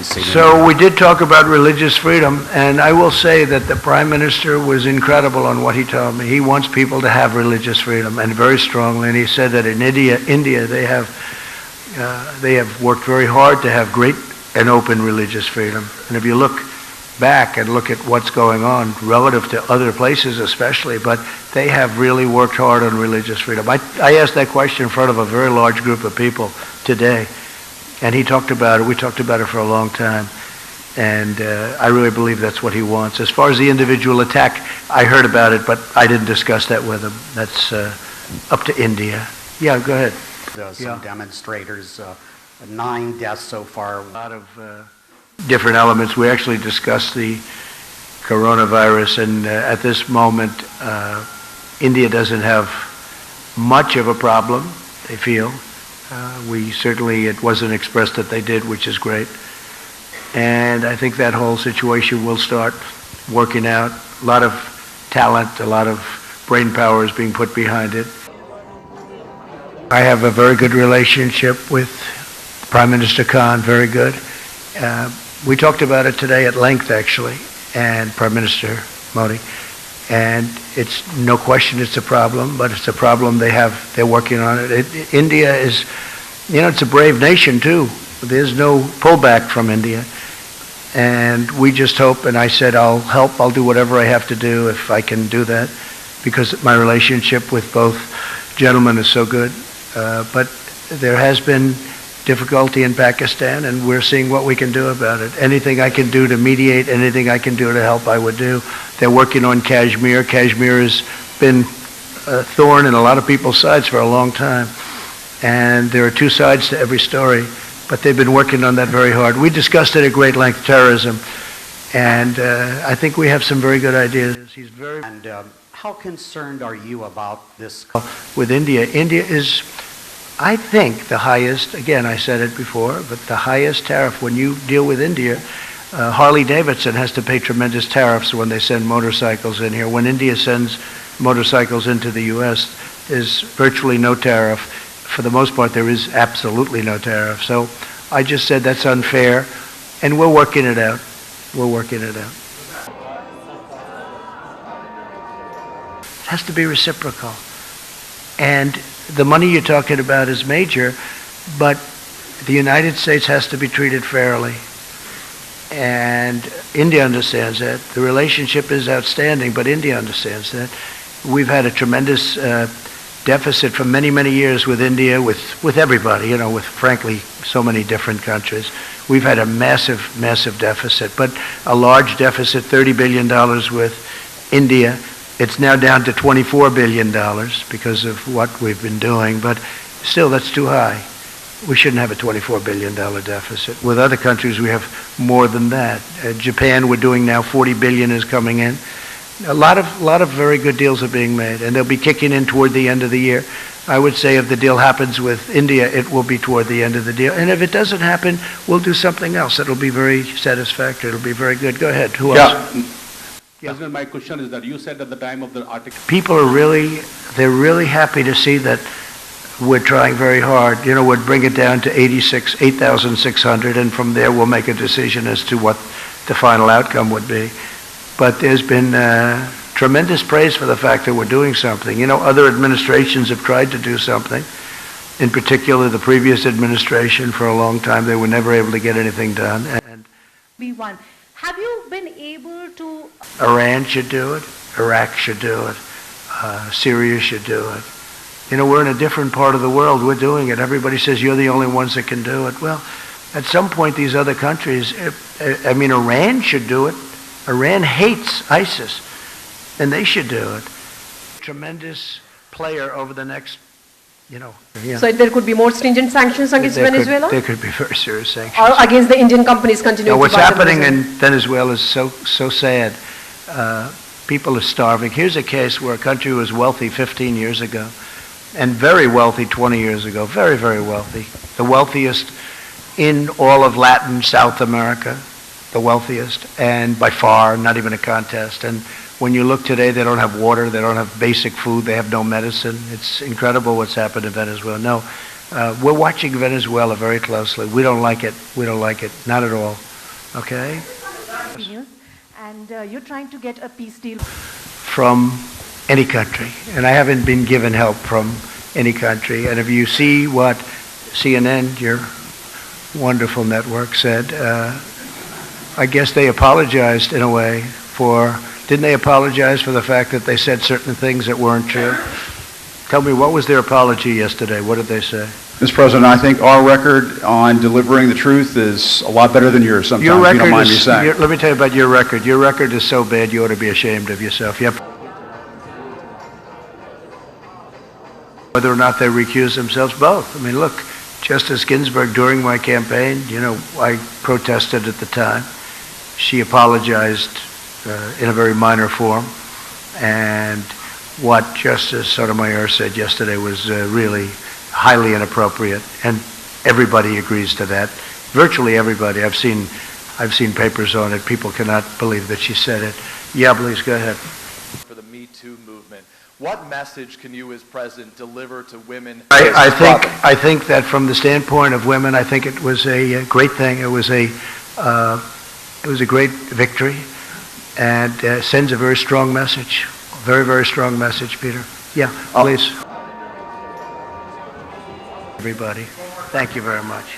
So we did talk about religious freedom, and I will say that the Prime Minister was incredible on what he told me. He wants people to have religious freedom, and very strongly. And he said that in India they have worked very hard to have great and open religious freedom. And if you look back and look at what's going on relative to other places especially, but they have really worked hard on religious freedom. I asked that question in front of a very large group of people today, and he talked about it. We talked about it for a long time, and I really believe that's what he wants. As far as the individual attack, I heard about it, but I didn't discuss that with him. That's up to India. Yeah, go ahead. Some demonstrators, 9 deaths so far. A lot of different elements. We actually discussed the coronavirus, and at this moment, India doesn't have much of a problem, they feel. It wasn't expressed that they did, which is great. And I think that whole situation will start working out. A lot of talent, a lot of brain power is being put behind it. I have a very good relationship with Prime Minister Khan, very good. We talked about it today at length, actually, and Prime Minister Modi. And it's no question it's a problem, but it's a problem they're working on it. India is, it's a brave nation too. There's no pullback from India. And we just hope, and I said I'll help, I'll do whatever I have to do if I can do that, because my relationship with both gentlemen is so good. But there has been difficulty in Pakistan, and we're seeing what we can do about it. Anything I can do to mediate, anything I can do to help, I would do. They're working on Kashmir. Kashmir has been a thorn in a lot of people's sides for a long time. And there are two sides to every story, but they've been working on that very hard. We discussed it at great length, terrorism, and I think we have some very good ideas. He's very... And how concerned are you about this? With India. India is, I think, the highest, again, I said it before, but the highest tariff when you deal with India. Harley-Davidson has to pay tremendous tariffs when they send motorcycles in here. When India sends motorcycles into the U.S., there's virtually no tariff. For the most part, there is absolutely no tariff. So I just said that's unfair, and we're working it out. We're working it out. It has to be reciprocal. And the money you're talking about is major, but the United States has to be treated fairly. And India understands that. The relationship is outstanding, but India understands that. We've had a tremendous deficit for many, many years with India, with everybody, with, frankly, so many different countries. We've had a massive, massive deficit, but a large deficit, $30 billion with India. It's now down to $24 billion because of what we've been doing, but still, that's too high. We shouldn't have a $24 billion deficit. With other countries, we have more than that. Japan, we're doing now $40 billion is coming in. A lot of very good deals are being made, and they'll be kicking in toward the end of the year. I would say if the deal happens with India, it will be toward the end of the deal. And if it doesn't happen, we'll do something else. It'll be very satisfactory. It'll be very good. Go ahead. Who else? Yeah. President, my question is that you said at the time of the article... People are they're really happy to see that we're trying very hard. We'd bring it down to 8,600, and from there we'll make a decision as to what the final outcome would be. But there's been tremendous praise for the fact that we're doing something. Other administrations have tried to do something. In particular, the previous administration, for a long time, they were never able to get anything done. And B1. Have you been able to... Iran should do it. Iraq should do it. Syria should do it. We're in a different part of the world. We're doing it. Everybody says you're the only ones that can do it. Well, at some point, these other countries, Iran should do it. Iran hates ISIS, and they should do it. Tremendous player over the next, So there could be more stringent sanctions against Venezuela? There could be very serious sanctions. Or against the Indian companies continuing to what's happening in Venezuela is so sad. People are starving. Here's a case where a country was wealthy 15 years ago, and very wealthy 20 years ago. Very, very wealthy. The wealthiest in all of Latin, South America. The wealthiest, and by far, not even a contest. And when you look today, they don't have water, they don't have basic food, they have no medicine. It's incredible what's happened in Venezuela. No, We're watching Venezuela very closely. We don't like it. We don't like it. Not at all. Okay? News, and you're trying to get a peace deal. From any country. And I haven't been given help from any country. And if you see what CNN, your wonderful network, said, I guess they apologized in a way for, didn't they apologize for the fact that they said certain things that weren't true? Tell me, what was their apology yesterday? What did they say? Mr. President, I think our record on delivering the truth is a lot better than yours sometimes, Your if you record don't mind me is, saying. let me tell you about your record. Your record is so bad you ought to be ashamed of yourself. You have, whether or not they recuse themselves, both. I mean, look, Justice Ginsburg, during my campaign, you know, I protested at the time. She apologized in a very minor form. And what Justice Sotomayor said yesterday was really highly inappropriate, and everybody agrees to that. Virtually everybody. I've seen papers on it. People cannot believe that she said it. Yeah, please, go ahead. For the Me Too movement, what message can you as president deliver to women? I think that from the standpoint of women, I think it was a great thing. It was a great victory, and sends a very strong message. Very, very strong message, Peter. Yeah, please. Everybody, thank you very much.